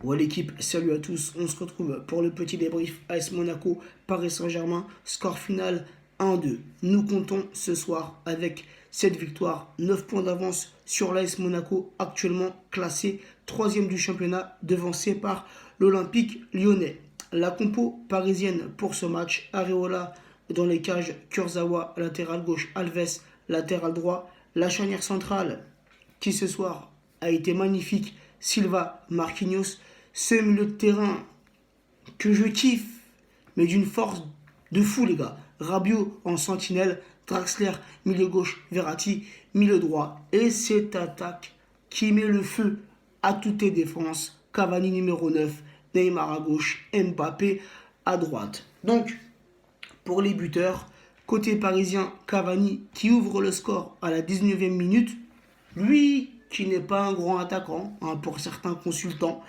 Ouais l'équipe, salut à tous, on se retrouve pour le petit débrief AS Monaco, Paris Saint-Germain, score final 1-2. Nous comptons ce soir avec cette victoire, 9 points d'avance sur l'AS Monaco, actuellement classé 3e du championnat, devancé par l'Olympique lyonnais. La compo parisienne pour ce match, Areola dans les cages, Kurzawa, latéral gauche, Alves, latéral droit, la charnière centrale qui ce soir a été magnifique, Silva, Marquinhos, ce milieu de terrain que je kiffe, mais d'une force de fou les gars. Rabiot en sentinelle, Draxler, milieu gauche, Verratti, milieu droit. Et cette attaque qui met le feu à toutes les défenses. Cavani numéro 9, Neymar à gauche, Mbappé à droite. Donc, pour les buteurs, côté parisien, Cavani qui ouvre le score à la 19e minute. Lui qui n'est pas un grand attaquant pour certains consultants.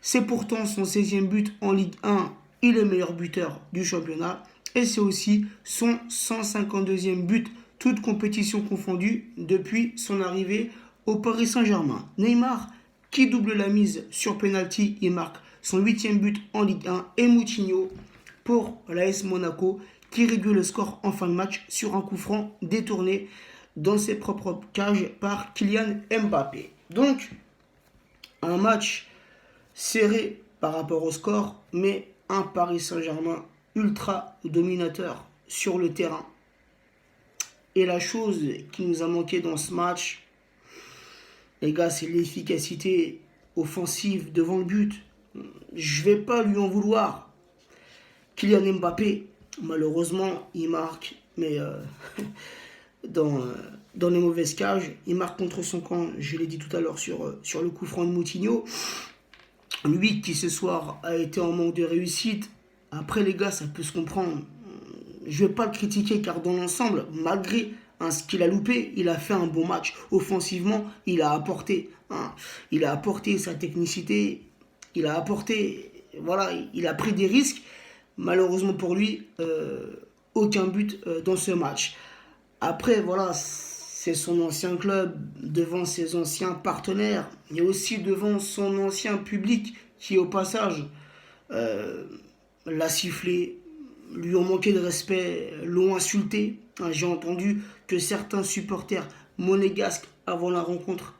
C'est pourtant son 16e but en Ligue 1 et le meilleur buteur du championnat. Et c'est aussi son 152e but, toute compétition confondue, depuis son arrivée au Paris Saint-Germain. Neymar, qui double la mise sur penalty, il marque son 8e but en Ligue 1. Et Moutinho pour l'AS Monaco, qui réduit le score en fin de match sur un coup franc détourné dans ses propres cages par Kylian Mbappé. Donc, un match serré par rapport au score, mais un Paris Saint-Germain ultra dominateur sur le terrain. Et la chose qui nous a manqué dans ce match, les gars, c'est l'efficacité offensive devant le but. Je vais pas lui en vouloir. Kylian Mbappé, malheureusement, il marque, mais dans les mauvaises cages. Il marque contre son camp, je l'ai dit tout à l'heure, sur le coup franc de Moutinho. Lui qui ce soir a été en manque de réussite. Après les gars, ça peut se comprendre. Je ne vais pas le critiquer car dans l'ensemble, malgré ce qu'il a loupé, il a fait un bon match. Offensivement, il a apporté. Il a apporté sa technicité. Il a apporté. Voilà, il a pris des risques. Malheureusement pour lui, aucun but dans ce match. Après, voilà, c'est son ancien club, devant ses anciens partenaires, et aussi devant son ancien public qui, au passage, l'a sifflé, lui ont manqué de respect, l'ont insulté. J'ai entendu que certains supporters monégasques, avant la rencontre,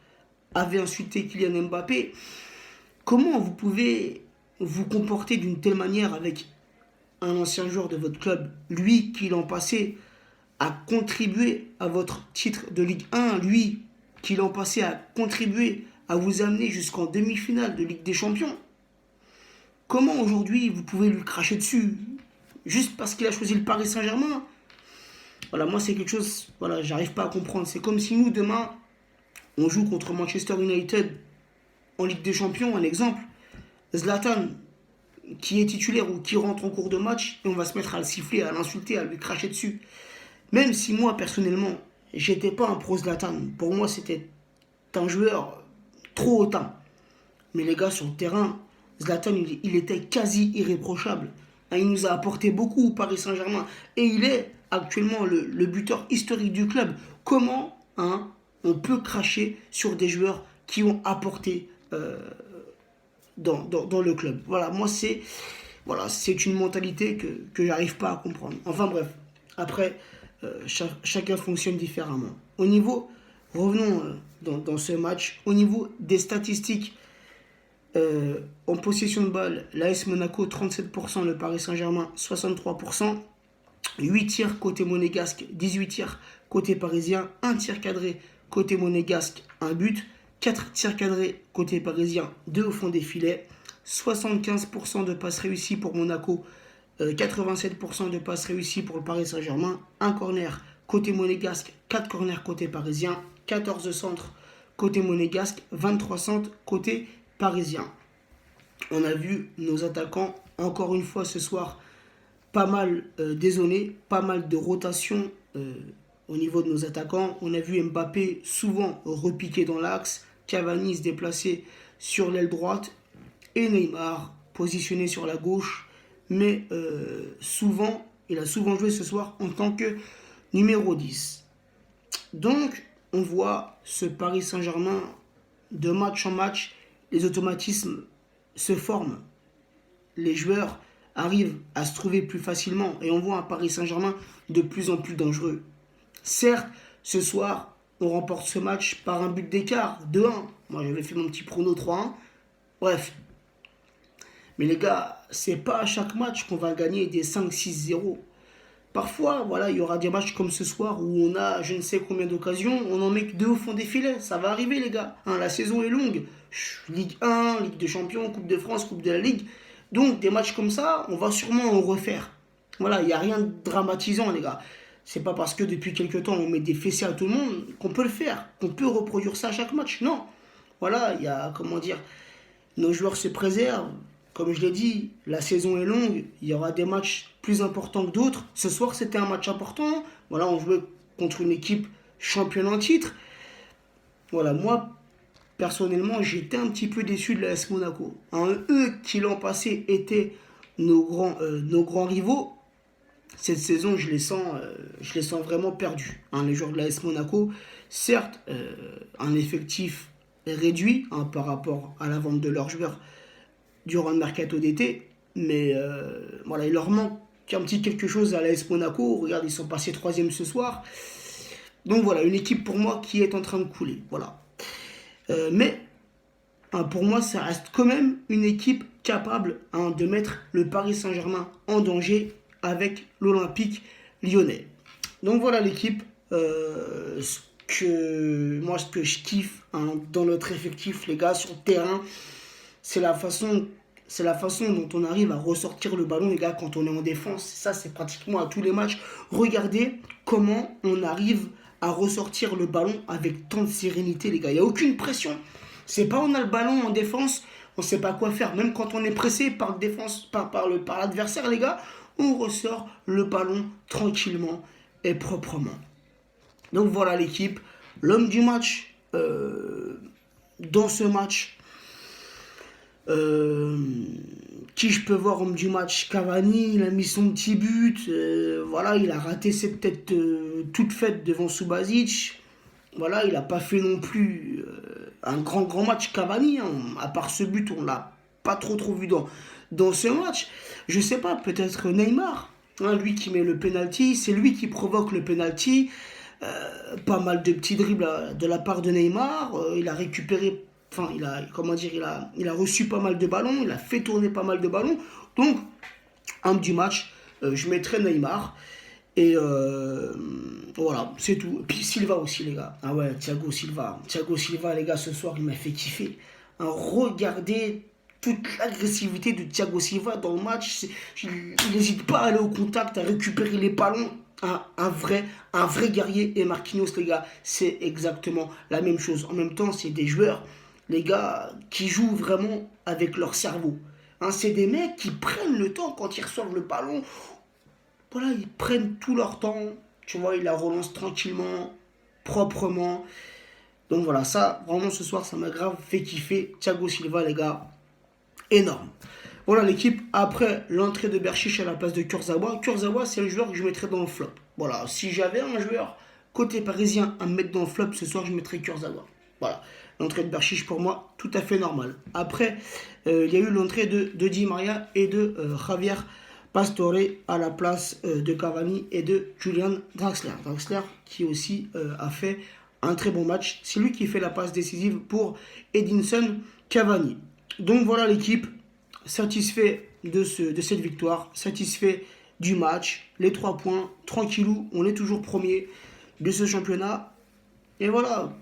avaient insulté Kylian Mbappé. Comment vous pouvez vous comporter d'une telle manière avec un ancien joueur de votre club, lui qui l'an passé a contribué à votre titre de Ligue 1, lui qui l'an passé a contribué à vous amener jusqu'en demi-finale de Ligue des Champions? Comment aujourd'hui vous pouvez lui cracher dessus juste parce qu'il a choisi le Paris Saint-Germain? Voilà, moi c'est quelque chose, voilà, j'arrive pas à comprendre. C'est comme si nous demain on joue contre Manchester United en Ligue des Champions, un exemple. Zlatan qui est titulaire ou qui rentre en cours de match et on va se mettre à le siffler, à l'insulter, à lui cracher dessus. Même si moi, personnellement, j'étais pas un pro Zlatan. Pour moi, c'était un joueur trop hautain. Mais les gars, sur le terrain, Zlatan, il était quasi irréprochable. Il nous a apporté beaucoup au Paris Saint-Germain. Et il est actuellement le buteur historique du club. Comment on peut cracher sur des joueurs qui ont apporté dans le club? Voilà, moi, c'est une mentalité que j'arrive pas à comprendre. Enfin bref, après, chacun fonctionne différemment. Revenons dans ce match, au niveau des statistiques, en possession de balle, l'AS Monaco 37%, le Paris Saint-Germain 63%, 8 tirs côté monégasque, 18 tirs côté parisien, 1 tir cadré côté monégasque, 1 but, 4 tirs cadrés côté parisien, 2 au fond des filets, 75% de passes réussies pour Monaco, 87% de passes réussies pour le Paris Saint-Germain, 1 corner côté monégasque, 4 corners côté parisien, 14 centres côté monégasque, 23 centres côté parisien. On a vu nos attaquants, encore une fois ce soir, pas mal dézonés, pas mal de rotation au niveau de nos attaquants. On a vu Mbappé souvent repiquer dans l'axe, Cavani se déplacer sur l'aile droite et Neymar positionné sur la gauche. Mais il a souvent joué ce soir en tant que numéro 10. Donc, on voit ce Paris Saint-Germain de match en match, les automatismes se forme, les joueurs arrivent à se trouver plus facilement et on voit un Paris Saint-Germain de plus en plus dangereux. Certes, ce soir, on remporte ce match par un but d'écart, 2-1. Moi, j'avais fait mon petit prono 3-1. Bref. Mais les gars, c'est pas à chaque match qu'on va gagner des 5-6-0. Parfois, voilà, il y aura des matchs comme ce soir où on a je ne sais combien d'occasions, on en met que deux au fond des filets. Ça va arriver, les gars. Hein, la saison est longue. Ligue 1, Ligue de Champions, Coupe de France, Coupe de la Ligue. Donc, des matchs comme ça, on va sûrement en refaire. Voilà, il n'y a rien de dramatisant, les gars. C'est pas parce que depuis quelques temps on met des fessées à tout le monde qu'on peut le faire, qu'on peut reproduire ça à chaque match. Non. Voilà, il y a, comment dire, nos joueurs se préservent. Comme je l'ai dit, la saison est longue. Il y aura des matchs plus importants que d'autres. Ce soir, c'était un match important. Voilà, on jouait contre une équipe championne en titre. Voilà, moi, personnellement, j'étais un petit peu déçu de l'AS Monaco. Hein, eux qui l'an passé étaient nos grands rivaux, cette saison, je les sens vraiment perdus. Hein, les joueurs de l'AS Monaco, certes, un effectif réduit hein, par rapport à la vente de leurs joueurs durant le mercato d'été, mais voilà, il leur manque un petit quelque chose à l'AS Monaco. Regarde, ils sont passés troisième ce soir. Donc voilà, une équipe pour moi qui est en train de couler. Voilà. Mais hein, pour moi, ça reste quand même une équipe capable hein, de mettre le Paris Saint-Germain en danger avec l'Olympique lyonnais. Donc voilà l'équipe. Ce que je kiffe hein, dans notre effectif, les gars, sur le terrain, c'est la façon dont on arrive à ressortir le ballon, les gars, quand on est en défense. Ça, c'est pratiquement à tous les matchs. Regardez comment on arrive à ressortir le ballon avec tant de sérénité, les gars. Il n'y a aucune pression. C'est pas on a le ballon en défense, on ne sait pas quoi faire. Même quand on est pressé par l'adversaire, les gars, on ressort le ballon tranquillement et proprement. Donc voilà l'équipe. L'homme du match dans ce match. Qui je peux voir homme du match? Cavani, il a mis son petit but. Voilà, il a raté cette tête toute faite devant Subasic. Voilà, il n'a pas fait non plus un grand match Cavani. Hein. À part ce but, on l'a pas trop vu dans ce match. Je sais pas, peut-être Neymar. Hein, lui qui met le penalty, c'est lui qui provoque le penalty. Pas mal de petits dribbles de la part de Neymar. Il a récupéré, enfin, il a reçu pas mal de ballons. Il a fait tourner pas mal de ballons. Donc, homme du match, je mettrai Neymar. Et voilà, c'est tout. Puis Silva aussi, les gars. Ah ouais, Thiago Silva. Thiago Silva, les gars, ce soir, il m'a fait kiffer. Hein, regardez toute l'agressivité de Thiago Silva dans le match. Il n'hésite pas à aller au contact, à récupérer les ballons. Un vrai guerrier. Et Marquinhos, les gars, c'est exactement la même chose. En même temps, c'est des joueurs, les gars, qui jouent vraiment avec leur cerveau. Hein, c'est des mecs qui prennent le temps quand ils reçoivent le ballon. Voilà, ils prennent tout leur temps. Tu vois, ils la relancent tranquillement, proprement. Donc voilà, ça, vraiment ce soir, ça m'a grave fait kiffer. Thiago Silva, les gars, énorme. Voilà l'équipe. Après l'entrée de Berchiche à la place de Kurzawa. Kurzawa, c'est le joueur que je mettrais dans le flop. Voilà, si j'avais un joueur côté parisien à me mettre dans le flop ce soir, je mettrais Kurzawa. Voilà, l'entrée de Berchiche pour moi, tout à fait normal. Après, il y a eu l'entrée de Di Maria et de Javier Pastore à la place de Cavani et de Julian Draxler. Draxler qui aussi a fait un très bon match. C'est lui qui fait la passe décisive pour Edinson Cavani. Donc voilà l'équipe, satisfait de cette victoire, satisfait du match, les 3 points, tranquillou, on est toujours premier de ce championnat. Et voilà,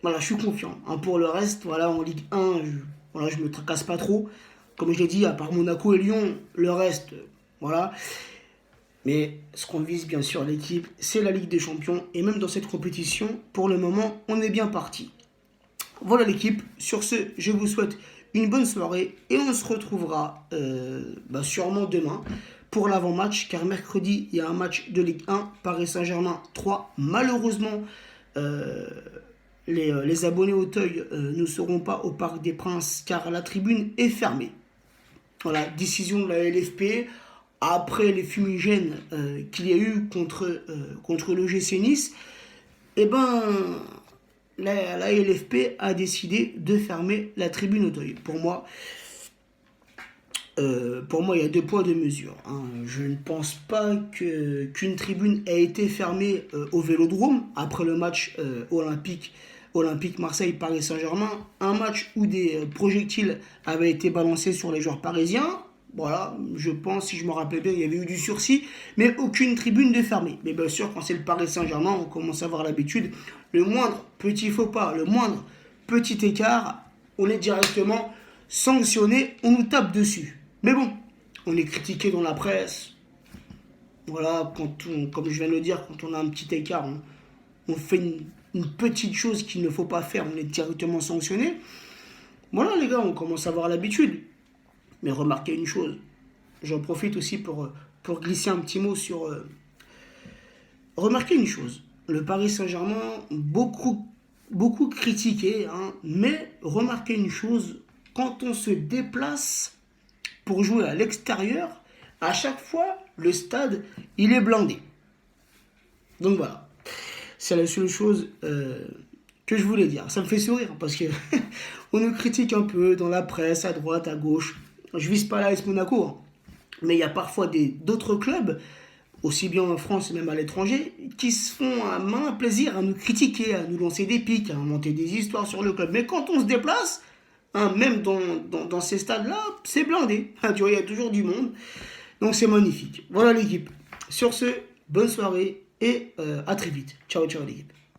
je suis confiant. Hein, pour le reste, voilà, en Ligue 1, je me tracasse pas trop. Comme je l'ai dit, à part Monaco et Lyon, le reste, voilà. Mais ce qu'on vise, bien sûr, l'équipe, c'est la Ligue des Champions. Et même dans cette compétition, pour le moment, on est bien parti. Voilà l'équipe. Sur ce, je vous souhaite une bonne soirée. Et on se retrouvera sûrement demain pour l'avant-match. Car mercredi, il y a un match de Ligue 1. Paris Saint-Germain 3. Malheureusement, les abonnés au Teuil ne seront pas au Parc des Princes car la tribune est fermée. Voilà, décision de la LFP après les fumigènes qu'il y a eu contre le GC Nice. Eh ben, la LFP a décidé de fermer la tribune Auteuil. Pour moi, il y a deux poids, deux mesures, hein. Je ne pense pas qu'une tribune ait été fermée au Vélodrome après le match olympique Marseille-Paris Saint-Germain. Un match où des projectiles avaient été balancés sur les joueurs parisiens. Voilà, je pense, si je me rappelle bien, il y avait eu du sursis, mais aucune tribune de fermée. Mais bien sûr, quand c'est le Paris Saint-Germain, on commence à avoir l'habitude. Le moindre petit faux pas, le moindre petit écart, on est directement sanctionné, on nous tape dessus. Mais bon, on est critiqué dans la presse. Voilà, comme je viens de le dire, quand on a un petit écart, on fait une petite chose qu'il ne faut pas faire, on est directement sanctionné. Voilà les gars, on commence à avoir l'habitude. Mais remarquez une chose, j'en profite aussi pour glisser un petit mot sur... remarquez une chose, le Paris Saint-Germain, beaucoup critiqué, hein, mais remarquez une chose, quand on se déplace pour jouer à l'extérieur, à chaque fois, le stade, il est blindé. Donc voilà, c'est la seule chose que je voulais dire. Ça me fait sourire parce que on nous critique un peu dans la presse, à droite, à gauche. Je vise pas l'AS Monaco, hein. Mais il y a parfois d'autres clubs, aussi bien en France et même à l'étranger, qui se font un malin plaisir à nous critiquer, à nous lancer des pics, à inventer des histoires sur le club. Mais quand on se déplace, hein, même dans ces stades-là, c'est blindé. Hein, tu vois, il y a toujours du monde. Donc c'est magnifique. Voilà l'équipe. Sur ce, bonne soirée et à très vite. Ciao, ciao l'équipe.